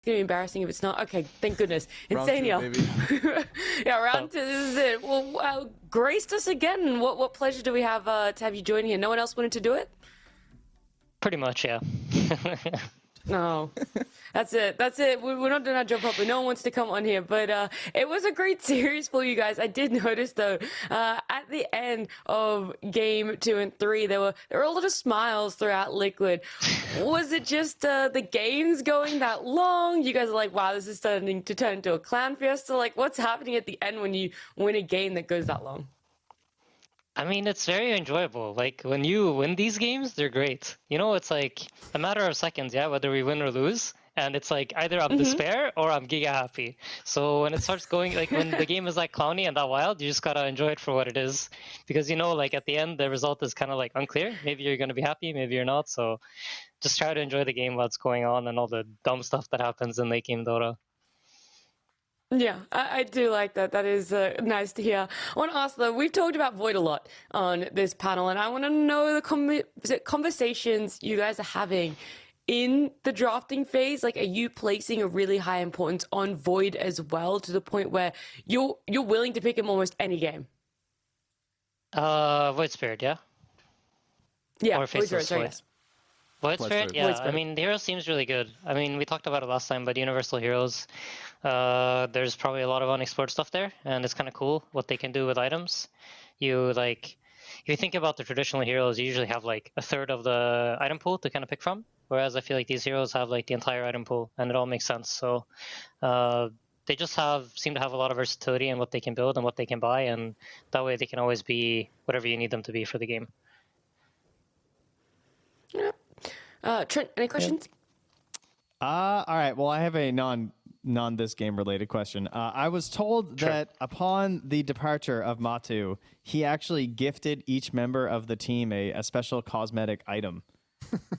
gonna be embarrassing if it's not. Okay, thank goodness. Round two, iNSaNiA. Yeah, round 2, this is it. Well, graced us again. What pleasure do we have to have you join here? No one else wanted to do it? Pretty much, yeah. No, that's it. That's it. We're not doing our job properly. No one wants to come on here, but it was a great series for you guys. I did notice though, at the end of game 2 and 3, there were a lot of smiles throughout Liquid. Was it just the games going that long? You guys are like, wow, this is starting to turn into a clan fiesta. Like, what's happening at the end when you win a game that goes that long? I mean, it's very enjoyable. Like, when you win these games, they're great. You know, it's like a matter of seconds, yeah, whether we win or lose. And it's like either I'm despair or I'm giga happy. So when it starts going, like when the game is like clowny and that wild, you just gotta enjoy it for what it is. Because, you know, like at the end, the result is kind of like unclear. Maybe you're gonna be happy, maybe you're not. So just try to enjoy the game while it's going on and all the dumb stuff that happens in late game Dota. Yeah, I do like that. That is nice to hear. I want to ask though, we've talked about Void a lot on this panel, and I want to know the conversations you guys are having in the drafting phase. Like, are you placing a really high importance on Void as well, to the point where you're willing to pick him almost any game? Void Spirit, yeah? Yeah, Or Void Spirit, Faceless sorry, Void. yes. Void Spirit, yeah. Void Spirit. I mean, the hero seems really good. I mean, we talked about it last time, but Universal Heroes, there's probably a lot of unexplored stuff there, and it's kind of cool what they can do with items. You like, if you think about the traditional heroes, you usually have like a third of the item pool to kind of pick from, whereas I feel like these heroes have like the entire item pool, and it all makes sense. So they just seem to have a lot of versatility in what they can build and what they can buy, and that way they can always be whatever you need them to be for the game. Yeah. Trent, any questions? All right. Well, I have a non this game related question. I was told that upon the departure of Matu, he actually gifted each member of the team a special cosmetic item.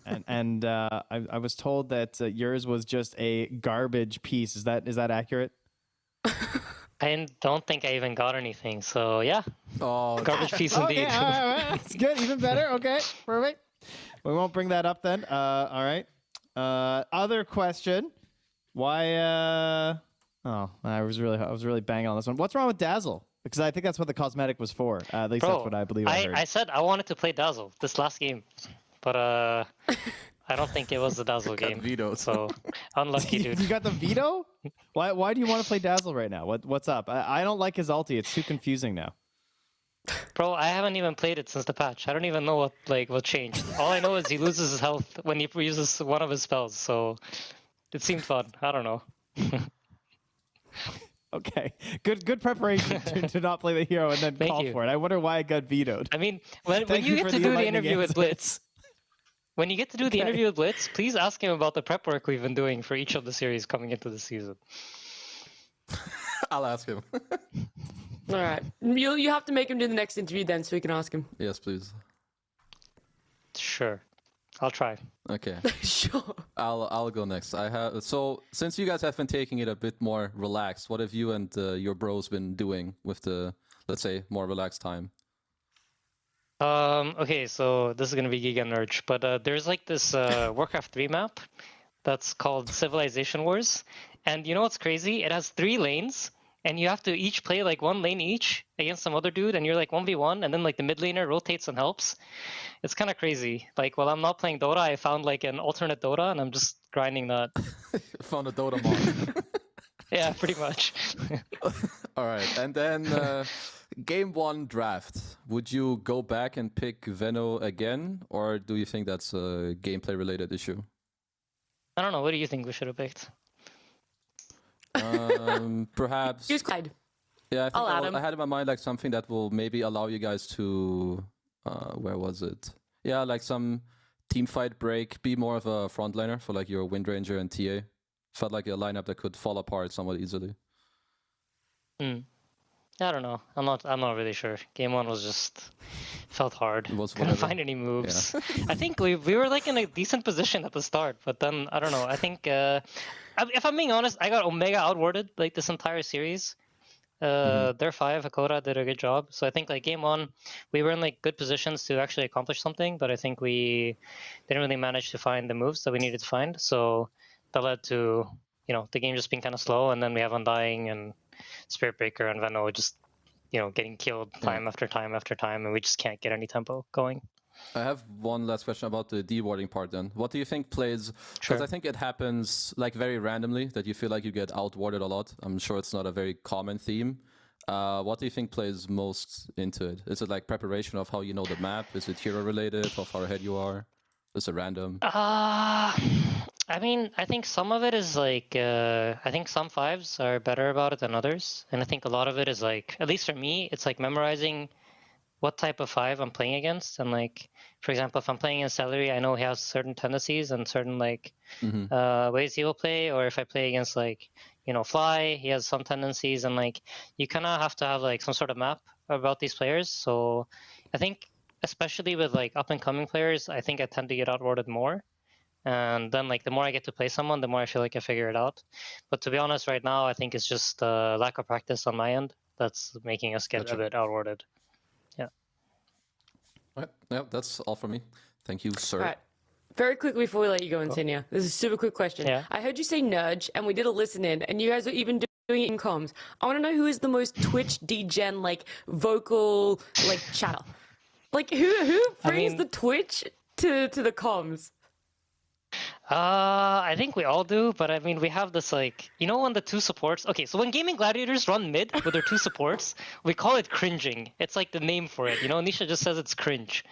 and I was told that yours was just a garbage piece. Is that accurate? I don't think I even got anything, so yeah. Oh, Garbage piece indeed. Okay, all right. That's good. Even better. Okay, perfect. We won't bring that up then. All right. Other question. Why? I was really banging on this one. What's wrong with Dazzle? Because I think that's what the cosmetic was for. At least that's what I believe I heard. I said I wanted to play Dazzle this last game, but I don't think it was the Dazzle game. Vetoed. So unlucky, dude. You got the veto? Why do you want to play Dazzle right now? What's up? I don't like his ulti. It's too confusing now. Bro, I haven't even played it since the patch. I don't even know what changed. All I know is he loses his health when he uses one of his spells. So it seemed fun. I don't know. Okay, good preparation to not play the hero and then call for it. I wonder why it got vetoed. I mean, when you get to do the interview with Blitz, when you get to do the interview with Blitz, please ask him about the prep work we've been doing for each of the series coming into the season. I'll ask him. All right. You have to make him do the next interview then, so we can ask him. Yes, please. Sure, I'll try. Okay. Sure. I'll go next. So since you guys have been taking it a bit more relaxed, what have you and your bros been doing with the, let's say, more relaxed time? Okay, so this is gonna be Giga Nerd, but there's like this Warcraft 3 map that's called Civilization Wars, and you know what's crazy? It has 3 lanes, and you have to each play like 1 lane each against some other dude, and you're like 1v1, and then like the mid laner rotates and helps. It's kind of crazy. Like, while I'm not playing Dota, I found like an alternate Dota, and I'm just grinding that. Found a Dota mod. Yeah, pretty much. All right, and then game 1 draft. Would you go back and pick Veno again, or do you think that's a gameplay related issue? I don't know. What do you think we should have picked? Perhaps. Use Clyde. Yeah, I think I had in my mind like something that will maybe allow you guys to, where was it? Yeah, like some team fight break, be more of a frontliner for like your Windranger and TA. Felt like a lineup that could fall apart somewhat easily. I don't know. I'm not really sure. Game 1 was just felt hard. It was Couldn't find any moves. Yeah. I think we were like in a decent position at the start, but then I don't know. I think if I'm being honest, I got Omega outwarded like this entire series. Their 5 Hakoda did a good job. So I think like game 1, we were in like good positions to actually accomplish something, but I think we didn't really manage to find the moves that we needed to find. So that led to the game just being kind of slow, and then we have Undying and Spirit Breaker and Venno just getting killed time after time after time, and we just can't get any tempo going. I have one last question about the dewarding part then. What do you think plays... Because Sure. I think it happens like very randomly that you feel like you get outwarded a lot. I'm sure it's not a very common theme. What do you think plays most into it? Is it like preparation of how you know the map? Is it hero related? How far ahead you are? Is it random? I mean, I think some of it is like, I think some fives are better about it than others. And I think a lot of it is like, at least for me, it's like memorizing what type of five I'm playing against. And like, for example, if I'm playing in Celery, I know he has certain tendencies and certain like ways he will play. Or if I play against like, Fly, he has some tendencies. And like, you kind of have to have like some sort of map about these players. So I think, especially with like up and coming players, I think I tend to get outwarded more. And then like the more I get to play someone, the more I feel like I figure it out. But to be honest, right now, I think it's just lack of practice on my end that's making us get a bit outwarded. Yeah. All right. Yeah, that's all from me. Thank you, sir. All right. Very quickly before we let you go, iNSaNiA, this is a super quick question. Yeah. I heard you say nudge, and we did a listen in, and you guys are even doing it in comms. I want to know who is the most Twitch degen, like, vocal, like, chatter. Like, who brings the Twitch to the comms? I think we all do, but I mean, we have this like, when the two supports. Okay, so when Gaming Gladiators run mid with their two supports, we call it cringing. It's like the name for it. Nisha just says it's cringe.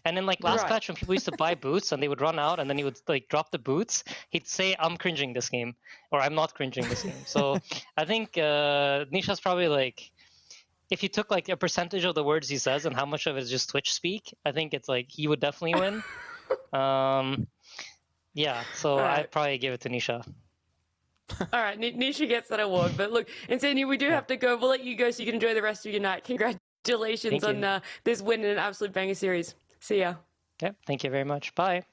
And then like last patch when people used to buy boots and they would run out and then he would like drop the boots, he'd say, "I'm cringing this game," or "I'm not cringing this game." So I think Nisha's probably like, if you took like a percentage of the words he says and how much of it is just Twitch speak, I think it's like he would definitely win. Yeah, so I'd probably give it to Nisha. All right, Nisha gets that award. But look, iNSaNiA, we do have to go. We'll let you go so you can enjoy the rest of your night. Congratulations on this win in an absolute banger series. See ya. Okay, thank you very much. Bye.